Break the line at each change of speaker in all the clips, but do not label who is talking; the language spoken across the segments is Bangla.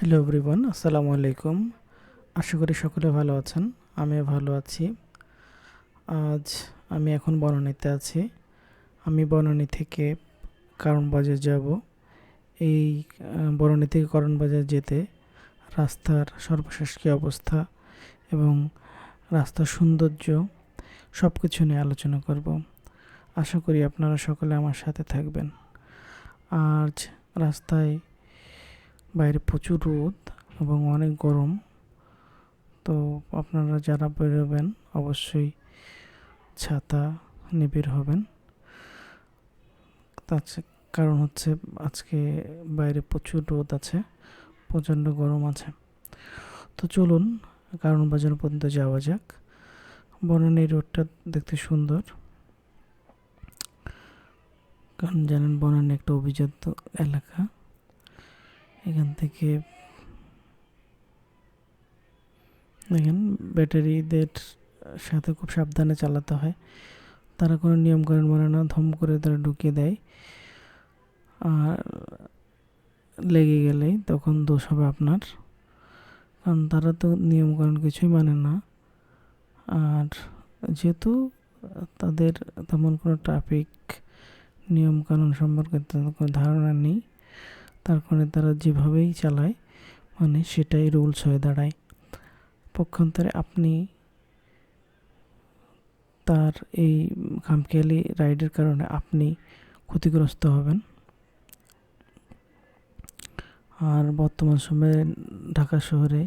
হ্যালো এভরিওয়ান, আসসালামু আলাইকুম। আশা করি সকলে ভালো আছেন। আমিও ভালো আছি। আজ আমি এখন বনানীতে আছি। আমি বনানী থেকে কারণ বাজার যাব। এই বনানী থেকে কারণ বাজার যেতে রাস্তার সর্বশেষ কী অবস্থা এবং রাস্তার সৌন্দর্য সব কিছু নিয়ে আলোচনা করব। আশা করি আপনারা সকলে আমার সাথে থাকবেন। আজ রাস্তায় বাইরে প্রচুর রোদ এবং অনেক গরম। তো আপনারা যারা বেরোবেন অবশ্যই ছাতা নিয়ে বের হবেন। তার কারণ হচ্ছে আজকে বাইরে প্রচুর রোদ আছে, প্রচণ্ড গরম আছে। তো চলুন কারণ বাজার পর্যন্ত যাওয়া যাক। বনানী রোডটা দেখতে সুন্দর, কারণ জানেন বনানী একটা অভিজাত এলাকা। এখান থেকে দেখেন ব্যাটারিদের সাথে খুব সাবধানে চালাতে হয়। তারা কোনো নিয়মকানুন মানে না, ধম করে তারা ঢুকিয়ে দেয়, আর লেগে গেলেই তখন দোষ হবে আপনার, কারণ তারা তো নিয়মকানুন কিছুই মানে না। আর যেহেতু তাদের তেমন কোনো ট্রাফিক নিয়মকানুন সম্পর্কে তাদের কোনো ধারণা নেই, তার কারণে তারা যেভাবেই চালায় মানে সেটাই রুলস হয়ে দাঁড়ায়। পক্ষান্তরে আপনি তার এই খামখেয়ালি রাইডের কারণে আপনি ক্ষতিগ্রস্ত হবেন। আর বর্তমান সময়ে ঢাকা শহরে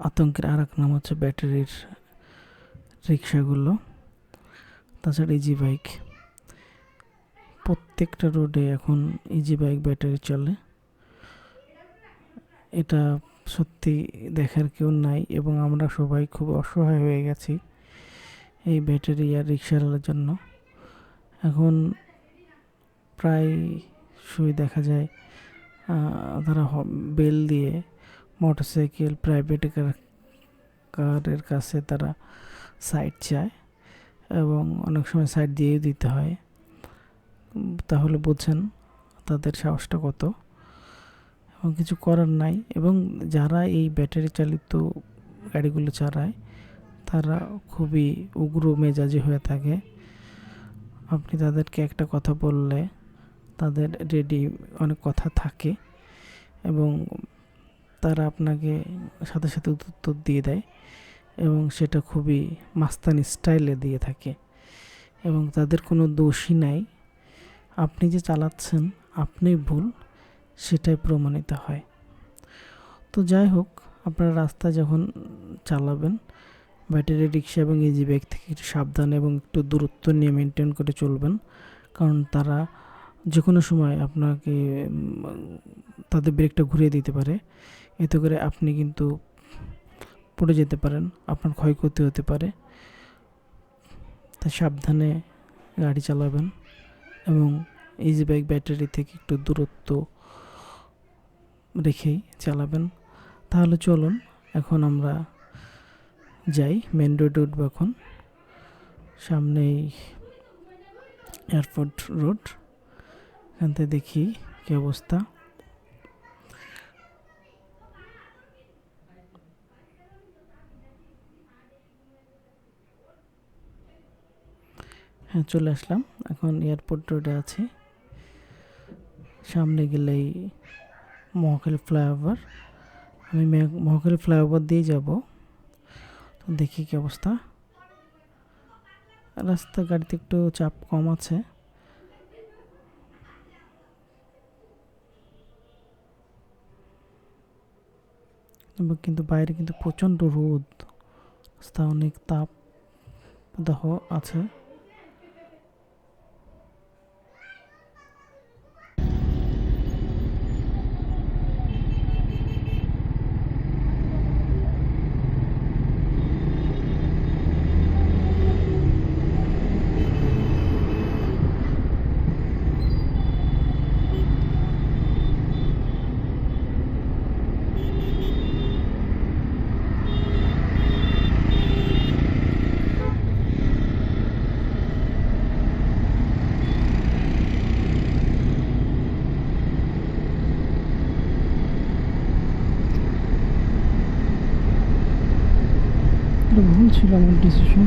আতঙ্কের আর এক নাম হচ্ছে ব্যাটারির রিক্সাগুলো, তাছাড়া ইজি বাইক। প্রত্যেকটা রোডে এখন ইজি বাইক ব্যাটারি চলে। এটা সত্যি দেখার কেউ নাই এবং আমরা সবাই খুব অসহায় হয়ে গেছি এই ব্যাটারি আর রিক্সাওয়ালার জন্য। এখন প্রায়শই দেখা যায় তারা বেল দিয়ে মোটরসাইকেল প্রাইভেট কারের কাছে তারা সাইড চায় এবং অনেক সময় সাইড দিয়েও দিতে হয়। তাহলে বোঝেন তাদের সাহসটা কত, এবং কিছু করার নাই। এবং যারা এই ব্যাটারি চালিত গাড়িগুলো চালায় তারা খুবই উগ্র মেজাজি হয়ে থাকে। আপনি তাদেরকে একটা কথা বললে তাদের রেডি অনেক কথা থাকে এবং তারা আপনাকে সাথে সাথে উত্তর দিয়ে দেয় এবং সেটা খুবই মাস্তানি স্টাইলে দিয়ে থাকে এবং তাদের কোনো দোষই নাই। আপনি যে চালাচ্ছেন আপনি ভুল, সেটাই প্রমাণিত হয়। তো যাই হোক, আপনারা রাস্তা যখন চালাবেন ব্যাটারি রিক্সা এবং ইজি বাইক থেকে একটু সাবধান এবং একটু দূরত্ব নিয়ে মেনটেন করে চলবেন, কারণ তারা যে কোনো সময় আপনাকে তাদের ব্রেকটা ঘুরিয়ে দিতে পারে। এতে করে আপনি কিন্তু পড়ে যেতে পারেন, আপনার ক্ষয়ক্ষতি হতে পারে। তাই সাবধানে গাড়ি চালাবেন এবং ইজি বাইক ব্যাটারি থেকে একটু দূরত্ব রেখেই চালাবেন। তাহলে চলুন এখন আমরা যাই, মেন রোডে উঠবো এখন। সামনেই এয়ারপোর্ট রোড, এখান থেকে দেখি কী অবস্থা। হ্যাঁ, চলে আসলাম, এখন এয়ারপোর্ট রোডে আছি। সামনে গেলেই মহাখালী ফ্লাইওভার। আমি মহাখালী ফ্লাইওভার দিয়ে যাব। তো দেখি কী অবস্থা। রাস্তা গাড়িতে একটু চাপ কম আছে, কিন্তু বাইরে কিন্তু প্রচণ্ড রোদ, রাস্তা অনেক তাপ দাহ আছে। ছিল আমার ডিসিশন।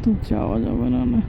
তো যাওয়া যাবে না না